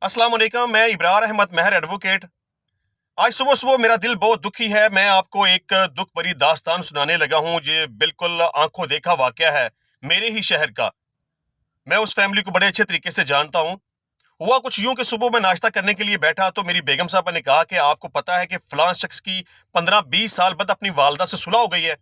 अस्सलाम वालेकुम। मैं इब्रार अहमद महर एडवोकेट। आज सुबह सुबह मेरा दिल बहुत दुखी है। मैं आपको एक दुख भरी दास्तान सुनाने लगा हूँ। ये बिल्कुल आंखों देखा वाकया है मेरे ही शहर का। मैं उस फैमिली को बड़े अच्छे तरीके से जानता हूँ। हुआ कुछ यूं कि सुबह मैं नाश्ता करने के लिए बैठा तो मेरी बेगम साहबा ने कहा कि आपको पता है कि फलां शख्स की 15-20 साल बाद अपनी वालदा से सुलह हो गई है।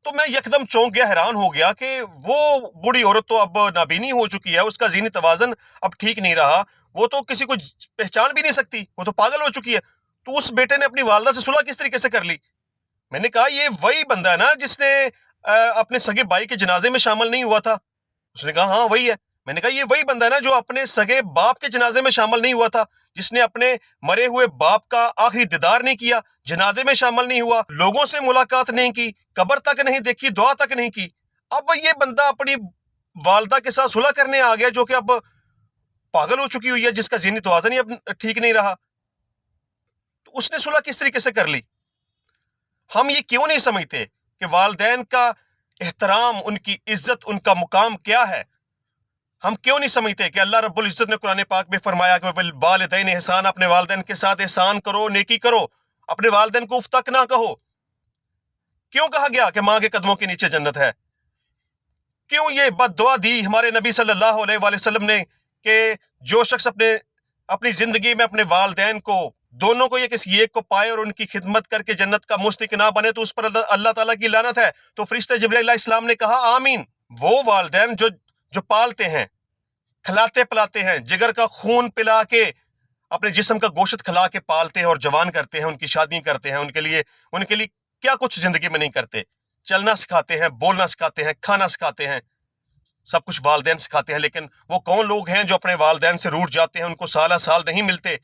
तो मैं यकदम चौंक गया, हैरान हो गया कि वो बूढ़ी औरत तो अब नाबीनी हो चुकी है, उसका ज़हनी तवाज़न अब ठीक नहीं रहा, वो तो किसी को पहचान भी नहीं सकती, वो तो पागल हो चुकी है। तो उस बेटे ने अपनी वालदा से सुलह किस तरीके से कर ली? मैंने कहा ये वही बंदा है ना जिसने अपने सगे भाई के जनाजे में शामिल नहीं हुआ था। उसने कहा हाँ वही है। मैंने कहा ये वही बंदा है ना जो अपने सगे बाप के जनाजे में शामिल नहीं हुआ था, जिसने अपने मरे हुए बाप का आखिरी दीदार नहीं किया, जनाजे में शामिल नहीं हुआ, लोगों से मुलाकात नहीं की, कब्र तक नहीं देखी, दुआ तक नहीं की। अब ये बंदा अपनी वालदा के साथ सुलह करने आ गया जो कि अब पागल हो चुकी हुई है, जिसका ज़हनी तवाज़ुन ही अब ठीक नहीं रहा। तो उसने सुलह किस तरीके से कर ली? हम ये क्यों नहीं समझते कि वालिदैन का एहतराम, उनकी इज्जत, उनका मुकाम क्या है? हम क्यों नहीं समझते कि अल्लाह रब्बुल इज्जत ने कुरान पाक में फरमाया कि वबिल वालिदैन एहसान, अपने वालिदैन के साथ एहसान करो, नेकी करो, अपने वालिदैन को उफ तक ना कहो। क्यों कहा गया कि माँ के कदमों के नीचे जन्नत है? क्यों ये बद्दुआ दी हमारे नबी सल्लल्लाहु अलैहि वसल्लम ने कि जो शख्स अपनी जिंदगी में अपने वालिदैन को, दोनों को, ये किसी एक को पाए और उनकी खिदमत करके जन्नत का मुस्तहिक ना बने तो उस पर अल्लाह ताला की लानत है। तो फरिश्ते जिब्रील अलैहिस्सलाम ने कहा आमीन। वो वालिदैन जो जो पालते हैं, खिलाते पिलाते हैं, जिगर का खून पिला के, अपने जिस्म का गोश्त खिला के पालते हैं और जवान करते हैं, उनकी शादी करते हैं, उनके लिए क्या कुछ जिंदगी में नहीं करते। चलना सिखाते हैं, बोलना सिखाते हैं, खाना सिखाते हैं, सब कुछ वालिदैन सिखाते हैं। लेकिन वो कौन लोग हैं जो अपने वालिदैन से रूठ जाते हैं, उनको साला साल नहीं मिलते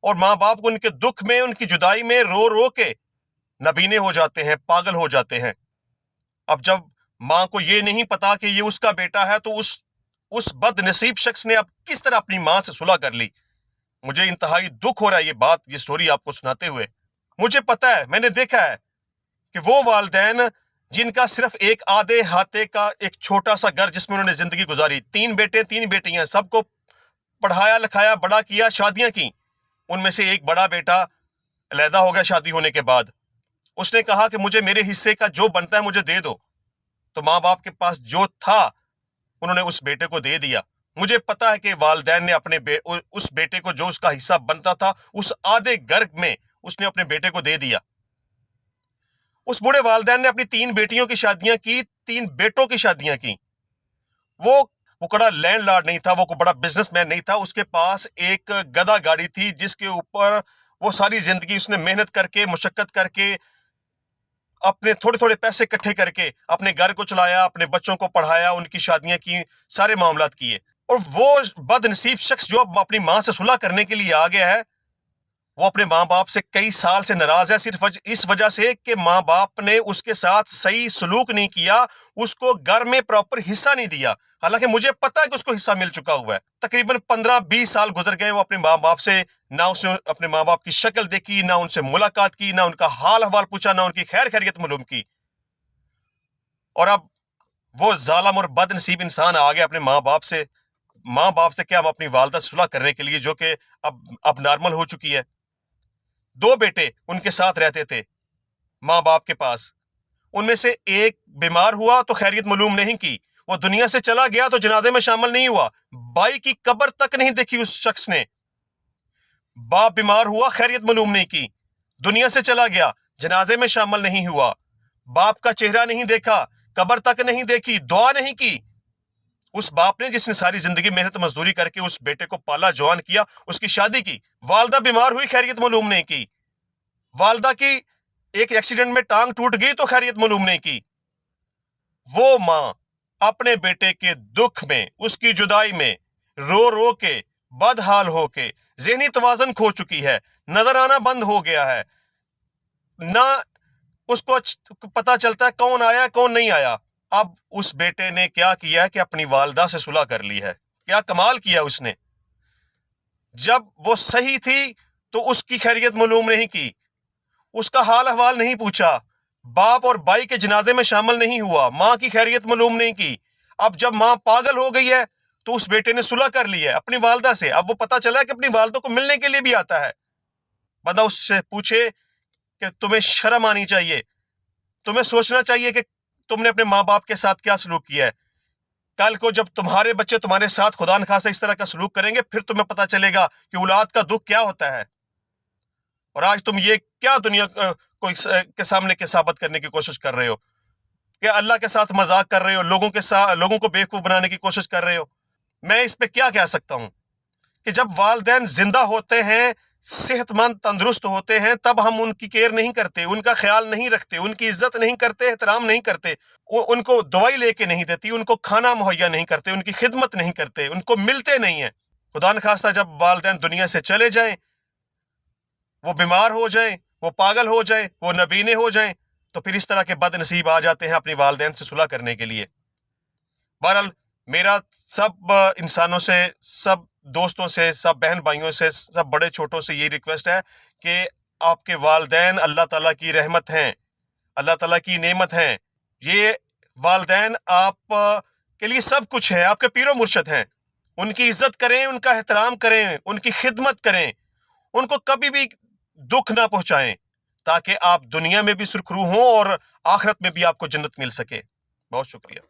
और माँ बाप को उनके दुख में, उनकी जुदाई में रो रो के नबीने हो जाते हैं, पागल हो जाते हैं। अब जब माँ को ये नहीं पता कि ये उसका बेटा है तो उस बदनसीब शख्स ने अब किस तरह अपनी माँ से सुलह कर ली। मुझे इंतहाई दुख हो रहा है ये स्टोरी आपको सुनाते हुए। मुझे पता है, मैंने देखा है कि वो वालिदैन जिनका सिर्फ एक आधे हाथे का एक छोटा सा घर जिसमें उन्होंने जिंदगी गुजारी, 3 बेटे 3 बेटियां, सबको पढ़ाया लिखाया, बड़ा किया, शादियां की, उनमें से एक बड़ा बेटा अलहदा हो गया शादी होने के बाद। उसने कहा कि मुझे मेरे हिस्से का जो बनता है मुझे दे दो। तो माँ बाप के पास जो था उन्होंने उस बेटे को दे दिया। मुझे पता है कि वालिदैन ने उस बेटे को जो उसका हिस्सा बनता था उस आधे घर में उसने अपने बेटे को दे दिया। उस बूढ़े वालिदैन ने अपनी 3 बेटियों की शादियां की, 3 बेटों की शादियां की। वो बड़ा लैंडलॉर्ड नहीं था, वो कोई बड़ा बिजनेसमैन नहीं था। उसके पास एक गधा गाड़ी थी जिसके ऊपर वो सारी जिंदगी उसने मेहनत करके, मुशक्कत करके, अपने थोड़े थोड़े पैसे इकट्ठे करके अपने घर को चलाया, अपने बच्चों को पढ़ाया, उनकी शादियां की, सारे मामलात किए। और वो बदनसीब शख्स जो अब अपनी माँ से सुलह करने के लिए आ गया है, वो अपने माँ बाप से कई साल से नाराज है, सिर्फ इस वजह से कि माँ बाप ने उसके साथ सही सलूक नहीं किया, उसको घर में प्रॉपर हिस्सा नहीं दिया। हालांकि मुझे पता है कि उसको हिस्सा मिल चुका हुआ है। तकरीबन 15-20 साल गुजर गए, वो अपने माँ बाप से, ना उसने अपने माँ बाप की शक्ल देखी, ना उनसे मुलाकात की, ना उनका हाल हवाल पूछा, ना उनकी खैर खैरियत मालूम की। और अब वो जालिम और बदनसीब इंसान आ गया अपने माँ बाप से क्या, हम अपनी वालदा से सुलह करने के लिए, जो कि अब नॉर्मल हो चुकी है। 2 बेटे उनके साथ रहते थे माँ बाप के पास, उनमें से एक बीमार हुआ तो खैरियत मालूम नहीं की, वो दुनिया से चला गया तो जनाजे में शामिल नहीं हुआ, भाई की कब्र तक नहीं देखी उस शख्स ने। बाप बीमार हुआ, खैरियत मालूम नहीं की, दुनिया से चला गया, जनाजे में शामिल नहीं हुआ, बाप का चेहरा नहीं देखा, कब्र तक नहीं देखी, दुआ नहीं की। उस बाप ने जिसने सारी जिंदगी मेहनत मजदूरी करके उस बेटे को पाला, जवान किया, उसकी शादी की, वालदा बीमार हुई, खैरियत मालूम नहीं की, वालदा की एक एक्सीडेंट में टांग टूट गई तो खैरियत मालूम नहीं की। वो माँ अपने बेटे के दुख में, उसकी जुदाई में रो रो के, बदहाल होके, ज़हनी तवाज़ुन खो चुकी है, नजर आना बंद हो गया है, ना उसको पता चलता है कौन आया कौन नहीं आया। अब उस बेटे ने क्या किया कि अपनी वालदा से सुलह कर ली है। क्या कमाल किया उसने। जब वो सही थी तो उसकी खैरियत मालूम नहीं की, उसका हाल अहवाल नहीं पूछा, बाप और भाई के जनाजे में शामिल नहीं हुआ, माँ की खैरियत मालूम नहीं की। अब जब माँ पागल हो गई है تو اس بیٹے نے صلح کر لی ہے اپنی والدہ سے، اب وہ پتہ چلا ہے کہ اپنی والدہ کو ملنے کے لیے بھی آتا ہے. بندہ اس سے پوچھے کہ تمہیں شرم آنی چاہیے، تمہیں سوچنا چاہیے کہ تم نے اپنے ماں باپ کے ساتھ کیا سلوک کیا ہے. کل کو جب تمہارے بچے تمہارے ساتھ خدا نخواستہ اس طرح کا سلوک کریں گے، پھر تمہیں پتہ چلے گا کہ اولاد کا دکھ کیا ہوتا ہے. اور آج تم یہ کیا دنیا کو کے سامنے کے ثابت کرنے کی کوشش کر رہے ہو کہ اللہ کے ساتھ مذاق کر رہے ہو، لوگوں کو بیوقوف بنانے کی کوشش کر رہے ہو. میں اس پہ کیا کہہ سکتا ہوں کہ جب والدین زندہ ہوتے ہیں، صحت مند تندرست ہوتے ہیں، تب ہم ان کی کیئر نہیں کرتے، ان کا خیال نہیں رکھتے، ان کی عزت نہیں کرتے، احترام نہیں کرتے، ان کو دوائی لے کے نہیں دیتی، ان کو کھانا مہیا نہیں کرتے، ان کی خدمت نہیں کرتے، ان کو ملتے نہیں ہیں. خدا نخواستہ جب والدین دنیا سے چلے جائیں، وہ بیمار ہو جائیں، وہ پاگل ہو جائیں، وہ نبینے ہو جائیں، تو پھر اس طرح کے بد نصیب آ جاتے ہیں اپنی والدین سے صلح کرنے کے لیے. بہرحال میرا سب انسانوں سے، سب دوستوں سے، سب بہن بھائیوں سے، سب بڑے چھوٹوں سے یہ ریکویسٹ ہے کہ آپ کے والدین اللہ تعالیٰ کی رحمت ہیں، اللہ تعالیٰ کی نعمت ہیں. یہ والدین آپ کے لیے سب کچھ ہے، آپ کے پیر و مرشد ہیں. ان کی عزت کریں، ان کا احترام کریں، ان کی خدمت کریں، ان کو کبھی بھی دکھ نہ پہنچائیں، تاکہ آپ دنیا میں بھی سرخرو ہوں اور آخرت میں بھی آپ کو جنت مل سکے. بہت شکریہ.